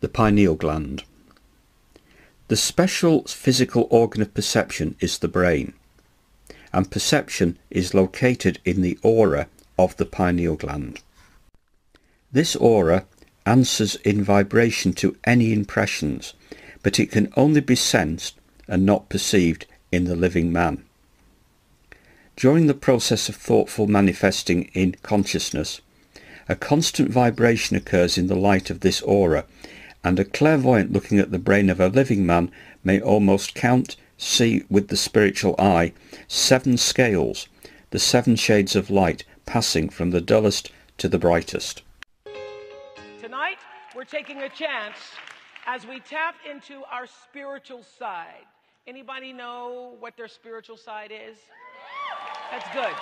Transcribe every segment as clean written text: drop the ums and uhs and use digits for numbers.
the pineal gland. The special physical organ of perception is the brain, and perception is located in the aura of the pineal gland. This aura answers in vibration to any impressions, but it can only be sensed and not perceived in the living man. During the process of thoughtful manifesting in consciousness, a constant vibration occurs in the light of this aura, and a clairvoyant looking at the brain of a living man may almost see with the spiritual eye 7 scales, the 7 shades of light passing from the dullest to the brightest. Tonight, we're taking a chance as we tap into our spiritual side. Anybody know what their spiritual side is? That's good.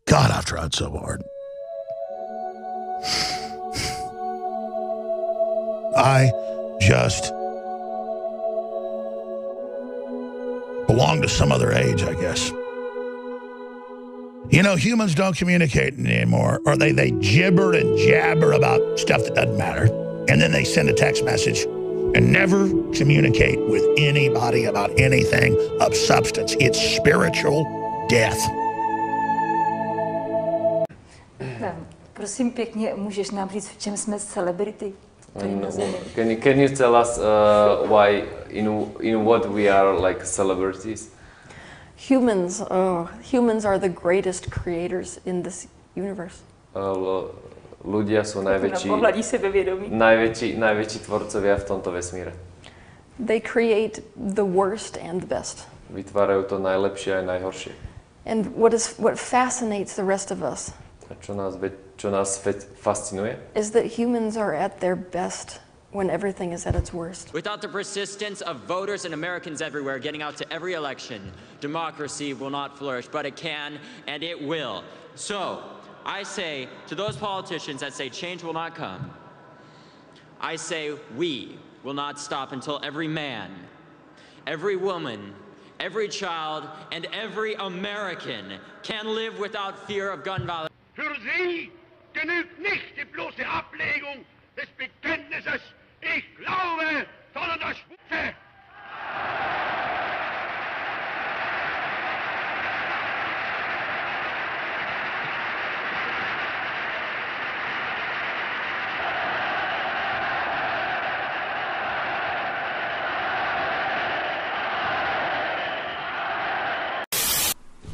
God, I've tried so hard. I just belong to some other age, I guess. You know, humans don't communicate anymore, or they gibber and jabber about stuff that doesn't matter, and then they send a text message and never communicate with anybody about anything of substance. It's spiritual death. Prosím pěkně, můžeš nám říct, v čem jsme celebrity? Can you tell us why in what we are like celebrities? Humans are the greatest creators in this universe. Ľudia sú najväčší tvorcovia v tomto vesmíre. They create the worst and the best. Vytvárajú to najlepšie aj najhoršie. And what fascinates the rest of us? A čo nás fascinuje? Is that humans are at their best when everything is at its worst. Without the persistence of voters and Americans everywhere getting out to every election, democracy will not flourish, but it can and it will. So, I say to those politicians that say change will not come, I say we will not stop until every man, every woman, every child, and every American can live without fear of gun violence. Für Sie genügt nicht die bloße Ablegung des Bekenntnisses, ich glaube, sondern das Schwutze.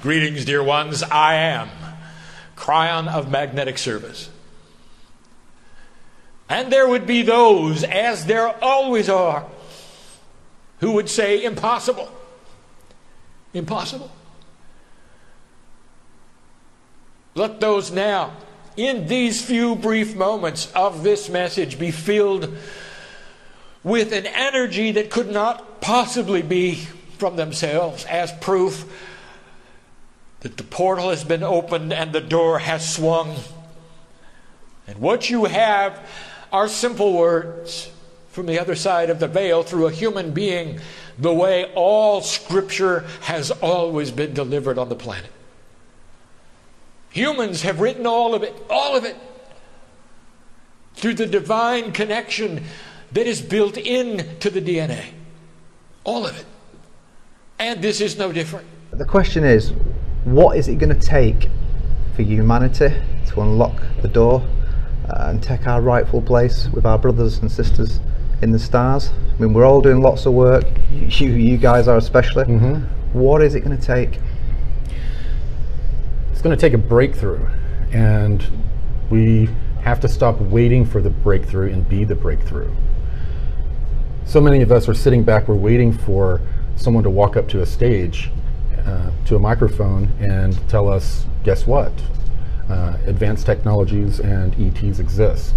Greetings, dear ones. I am Cryon of Magnetic Service. And there would be those, as there always are, who would say, impossible. Impossible. Let those now, in these few brief moments of this message, be filled with an energy that could not possibly be from themselves, as proof that the portal has been opened and the door has swung. And what you have are simple words from the other side of the veil through a human being, the way all Scripture has always been delivered on the planet. Humans have written all of it, through the divine connection that is built into the DNA. All of it. And this is no different. The question is, what is it going to take for humanity to unlock the door and take our rightful place with our brothers and sisters in the stars? I mean, we're all doing lots of work, you guys are especially. What is it going to take? It's going to take a breakthrough, and we have to stop waiting for the breakthrough and be the breakthrough. So many of us are sitting back, we're waiting for someone to walk up to a stage, to a microphone, and tell us, guess what? Advanced technologies and ETs exist.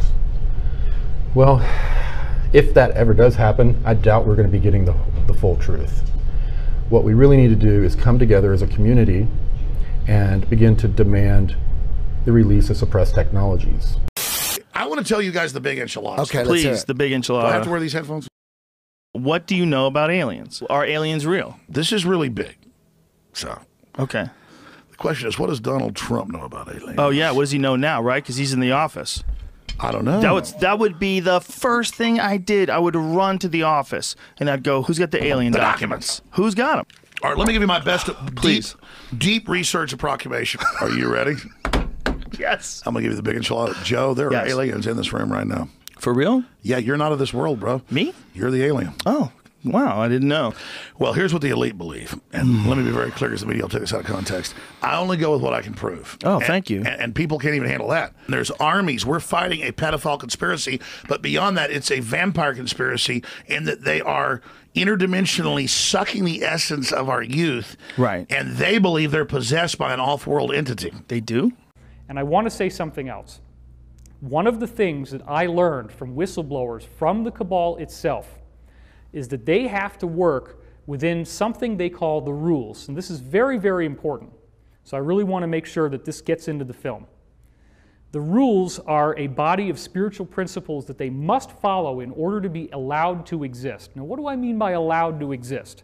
Well, if that ever does happen, I doubt we're going to be getting the full truth. What we really need to do is come together as a community and begin to demand the release of suppressed technologies. I want to tell you guys the big enchilada. Okay, please, the big enchilada. Do I have to wear these headphones? What do you know about aliens? Are aliens real? This is really big. So, okay. The question is, what does Donald Trump know about aliens? Oh, yeah. What does he know now, right? Because he's in the office. I don't know. That would be the first thing I did. I would run to the office, and I'd go, who's got the alien documents? Who's got them? All right, let me give you my best Please. deep research approximation. Are you ready? Yes. I'm going to give you the big enchilada. Joe, there are aliens in this room right now. For real? Yeah, you're not of this world, bro. Me? You're the alien. Oh, wow. I didn't know. Well, here's what the elite believe. And let me be very clear because the media will take this out of context. I only go with what I can prove. Oh, thank you. And people can't even handle that. There's armies. We're fighting a pedophile conspiracy. But beyond that, it's a vampire conspiracy in that they are interdimensionally sucking the essence of our youth. Right. And they believe they're possessed by an off-world entity. They do? And I want to say something else. One of the things that I learned from whistleblowers from the cabal itself is that they have to work within something they call the rules. And this is very, very important. So I really want to make sure that this gets into the film. The rules are a body of spiritual principles that they must follow in order to be allowed to exist. Now, what do I mean by allowed to exist?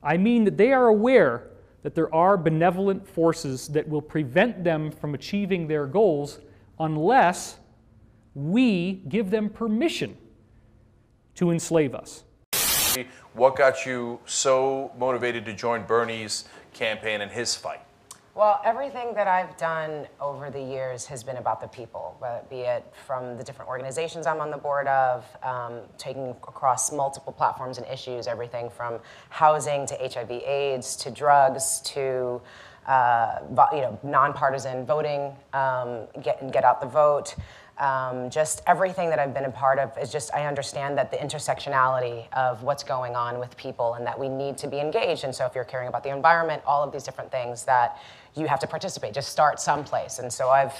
I mean that they are aware that there are benevolent forces that will prevent them from achieving their goals unless we give them permission to enslave us. What got you so motivated to join Bernie's campaign and his fight? Well, everything that I've done over the years has been about the people, be it from the different organizations I'm on the board of, taking across multiple platforms and issues, everything from housing to HIV/AIDS to drugs to nonpartisan voting, get out the vote. Just everything that I've been a part of is just, I understand that the intersectionality of what's going on with people and that we need to be engaged. And so if you're caring about the environment, all of these different things that you have to participate, just start someplace. And so I've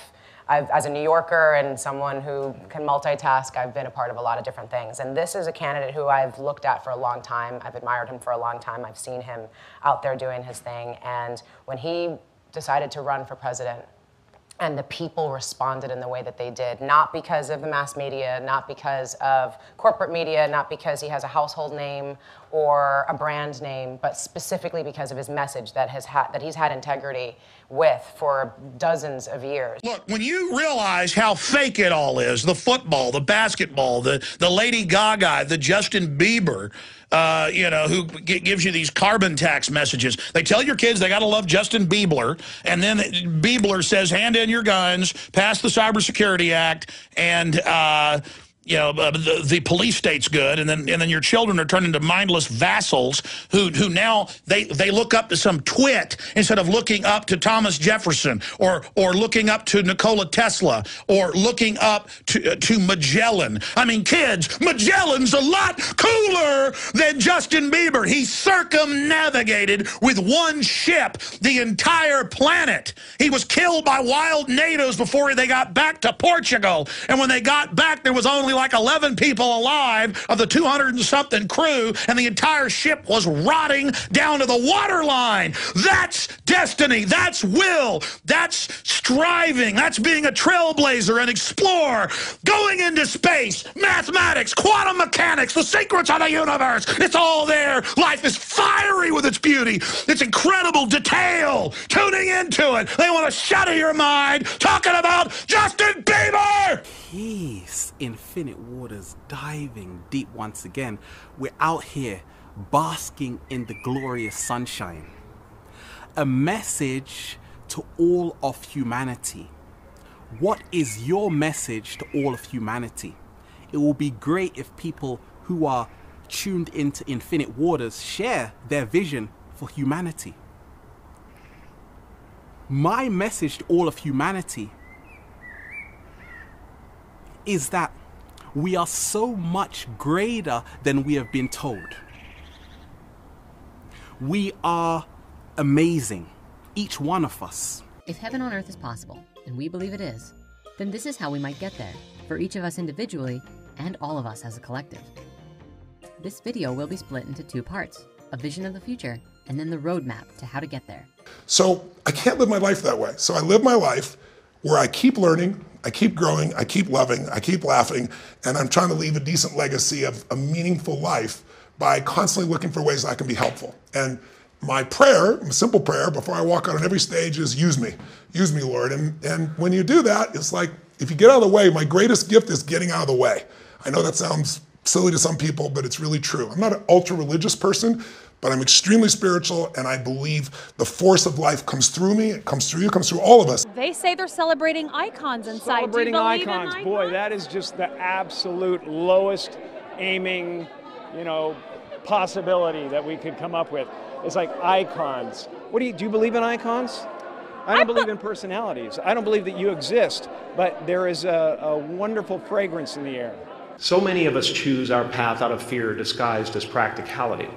as a New Yorker and someone who can multitask, I've been a part of a lot of different things. And this is a candidate who I've looked at for a long time. I've admired him for a long time. I've seen him out there doing his thing. And when he decided to run for president, and the people responded in the way that they did, not because of the mass media, not because of corporate media, not because he has a household name or a brand name, but specifically because of his message that he's had integrity with for dozens of years. Look, when you realize how fake it all is, the football, the basketball, the Lady Gaga, the Justin Bieber, who gives you these carbon tax messages. They tell your kids they got to love Justin Bieber, and then Bieber says, hand in your guns, pass the Cybersecurity Act, and the police state's good, and then your children are turned into mindless vassals who now they look up to some twit instead of looking up to Thomas Jefferson or looking up to Nikola Tesla or looking up to Magellan. I mean, kids, Magellan's a lot cooler than Justin Bieber. He circumnavigated with one ship the entire planet. He was killed by wild natives before they got back to Portugal, and when they got back, there was only like 11 people alive of the 200 and something crew, and the entire ship was rotting down to the waterline. That's destiny. That's will. That's striving. That's being a trailblazer, an explorer, going into space, mathematics, quantum mechanics, the secrets of the universe. It's all there. Life is fiery with its beauty, its incredible detail. Tuning into it. They want to shatter your mind talking about Justin Bieber. Peace, infinite waters, diving deep once again. We're out here basking in the glorious sunshine. A message to all of humanity. What is your message to all of humanity? It will be great if people who are tuned into infinite waters share their vision for humanity. My message to all of humanity is that we are so much greater than we have been told. We are amazing, each one of us. If heaven on earth is possible, and we believe it is, then this is how we might get there, for each of us individually and all of us as a collective. This video will be split into two parts, a vision of the future, and then the roadmap to how to get there. So I can't live my life that way. So I live my life where I keep learning, I keep growing, I keep loving, I keep laughing, and I'm trying to leave a decent legacy of a meaningful life by constantly looking for ways I can be helpful. And my prayer, a simple prayer, before I walk out on every stage is use me, Lord. And when you do that, it's like, if you get out of the way, my greatest gift is getting out of the way. I know that sounds silly to some people, but it's really true. I'm not an ultra-religious person, but I'm extremely spiritual, and I believe the force of life comes through me, it comes through you, it comes through all of us. They say they're celebrating icons inside. Celebrating Do you believe icons, in boy, that is just the absolute lowest aiming, you know, possibility that we could come up with. It's like icons. Do you believe in icons? I don't believe in personalities. I don't believe that you exist, but there is a wonderful fragrance in the air. So many of us choose our path out of fear disguised as practicality.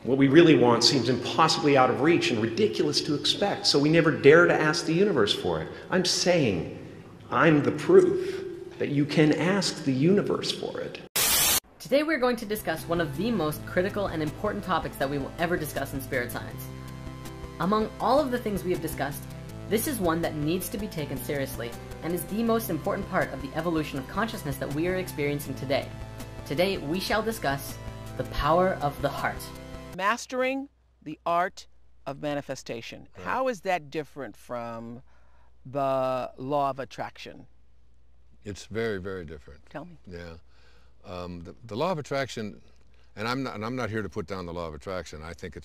What we really want seems impossibly out of reach and ridiculous to expect, so we never dare to ask the universe for it. I'm saying I'm the proof that you can ask the universe for it. Today we're going to discuss one of the most critical and important topics that we will ever discuss in spirit science. Among all of the things we have discussed, this is one that needs to be taken seriously and is the most important part of the evolution of consciousness that we are experiencing today. Today we shall discuss the power of the heart. Mastering the art of manifestation. Right. How is that different from the law of attraction? It's very, very different. Tell me. Yeah. The law of attraction, and I'm not here to put down the law of attraction. I think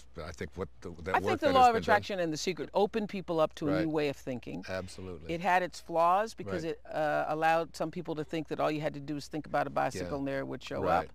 the law of attraction and The Secret opened people up to a new way of thinking. Absolutely. It had its flaws because it allowed some people to think that all you had to do was think about a bicycle and there it would show up. Yeah.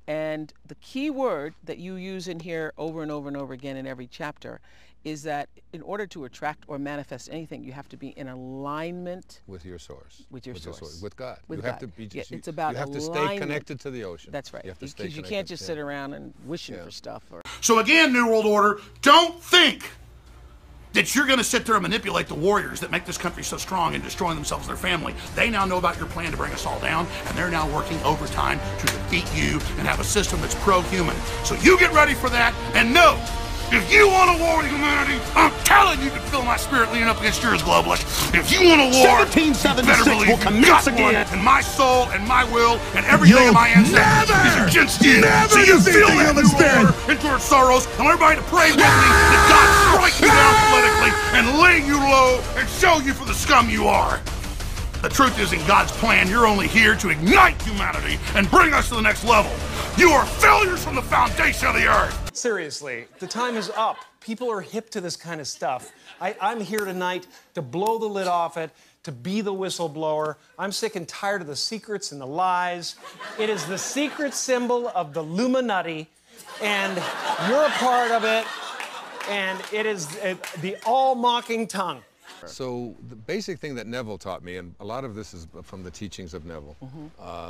And the key word that you use in here over and over and over again in every chapter is that in order to attract or manifest anything, you have to be in alignment with your source. With your source. With God. With you God. have to be just, it's about you have to stay connected to the ocean. That's right. Because you can't just sit around and wishing for stuff. So again, New World Order, don't think that you're going to sit there and manipulate the warriors that make this country so strong and destroying themselves and their family. They now know about your plan to bring us all down, and they're now working overtime to defeat you and have a system that's pro-human. So you get ready for that, and know, if you want a war with humanity, I'm telling you to feel my spirit leaning up against yours, globalist. If you want a war, you better believe you got one, and my soul and my will and everything in my ancestors is against you. So you feel that new order and George Soros. I want everybody to pray with me that God strike you down politically and lay you low and show you for the scum you are. The truth is, in God's plan, you're only here to ignite humanity and bring us to the next level. You are failures from the foundation of the earth. Seriously, the time is up. People are hip to this kind of stuff. I'm here tonight to blow the lid off it, to be the whistleblower. I'm sick and tired of the secrets and the lies. It is the secret symbol of the Illuminati, and you're a part of it, and it is the all-mocking tongue. So the basic thing that Neville taught me, and a lot of this is from the teachings of Neville,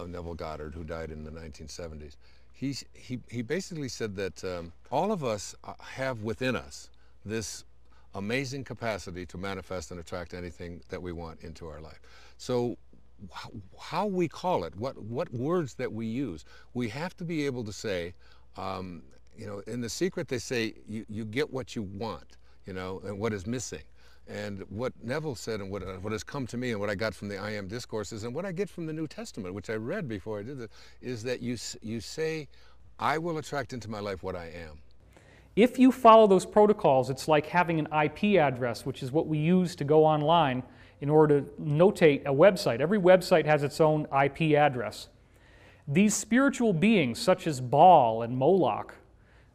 Neville Goddard, who died in the 1970s. He basically said that all of us have within us this amazing capacity to manifest and attract anything that we want into our life. So how we call it, what words that we use, we have to be able to say, you know, in The Secret they say you get what you want, you know, and what is missing. And what Neville said and what has come to me and what I got from the I Am discourses and what I get from the New Testament, which I read before I did this, is that you say, I will attract into my life what I am. If you follow those protocols, it's like having an IP address, which is what we use to go online in order to notate a website. Every website has its own IP address. These spiritual beings, such as Baal and Moloch,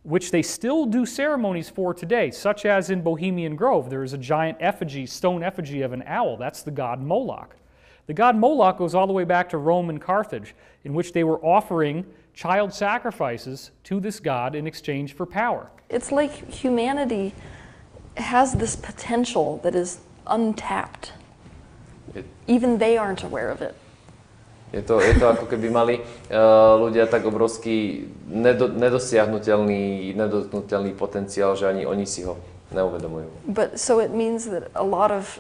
which they still do ceremonies for today, such as in Bohemian Grove. There is a giant effigy, stone effigy of an owl. That's the god Moloch. The god Moloch goes all the way back to Rome and Carthage, in which they were offering child sacrifices to this god in exchange for power. It's like humanity has this potential that is untapped. Even they aren't aware of it. Je to ako keby mali ľudia tak obrovský nedotknutelný potenciál, že ani oni si ho neuvedomujú. But so it means that a lot of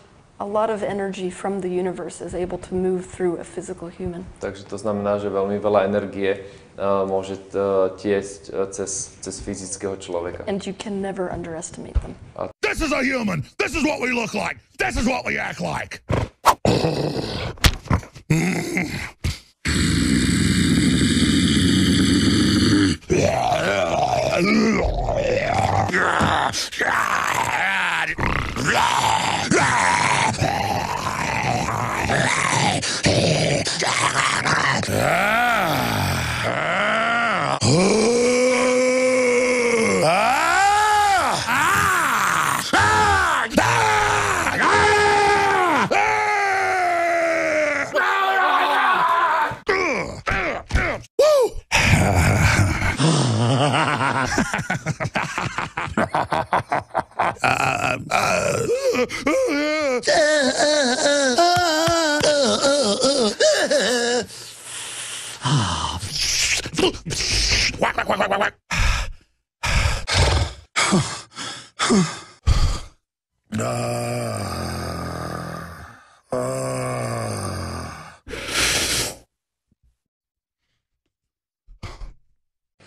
energy from the universe is able to move through a physical human. Takže to znamená, že veľmi veľa energie môže tiecť cez fyzického človeka. And you can never underestimate them. This is a human. This is what we look like. This is what we act like.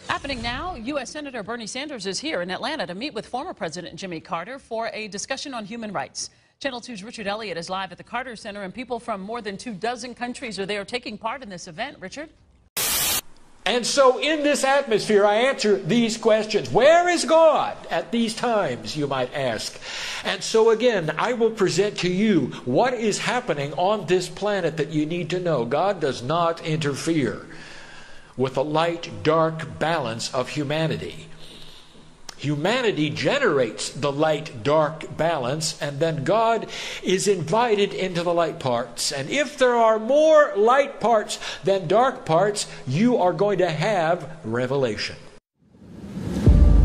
Happening now, U.S. Senator Bernie Sanders is here in Atlanta to meet with former President Jimmy Carter for a discussion on human rights. Channel 2's Richard Elliott is live at the Carter Center, and people from more than 24 countries are there taking part in this event. Richard? And so in this atmosphere, I answer these questions. Where is God at these times, you might ask? And so again, I will present to you what is happening on this planet that you need to know. God does not interfere with the light-dark balance of humanity. Humanity generates the light-dark balance, and then God is invited into the light parts. And if there are more light parts than dark parts, you are going to have revelation.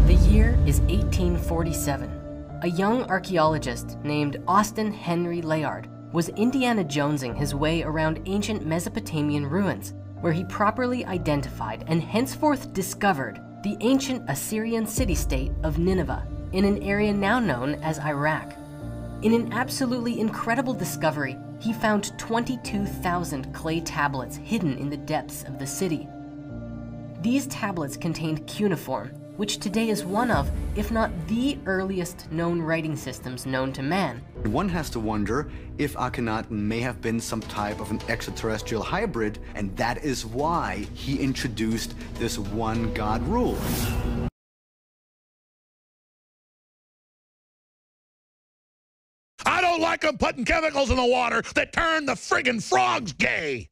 The year is 1847. A young archaeologist named Austin Henry Layard was Indiana Jonesing his way around ancient Mesopotamian ruins, where he properly identified and henceforth discovered the ancient Assyrian city-state of Nineveh in an area now known as Iraq. In an absolutely incredible discovery, he found 22,000 clay tablets hidden in the depths of the city. These tablets contained cuneiform, which today is one of, if not the earliest known writing systems known to man. One has to wonder if Akhenaten may have been some type of an extraterrestrial hybrid, and that is why he introduced this one God rule. I don't like them putting chemicals in the water that turn the friggin' frogs gay.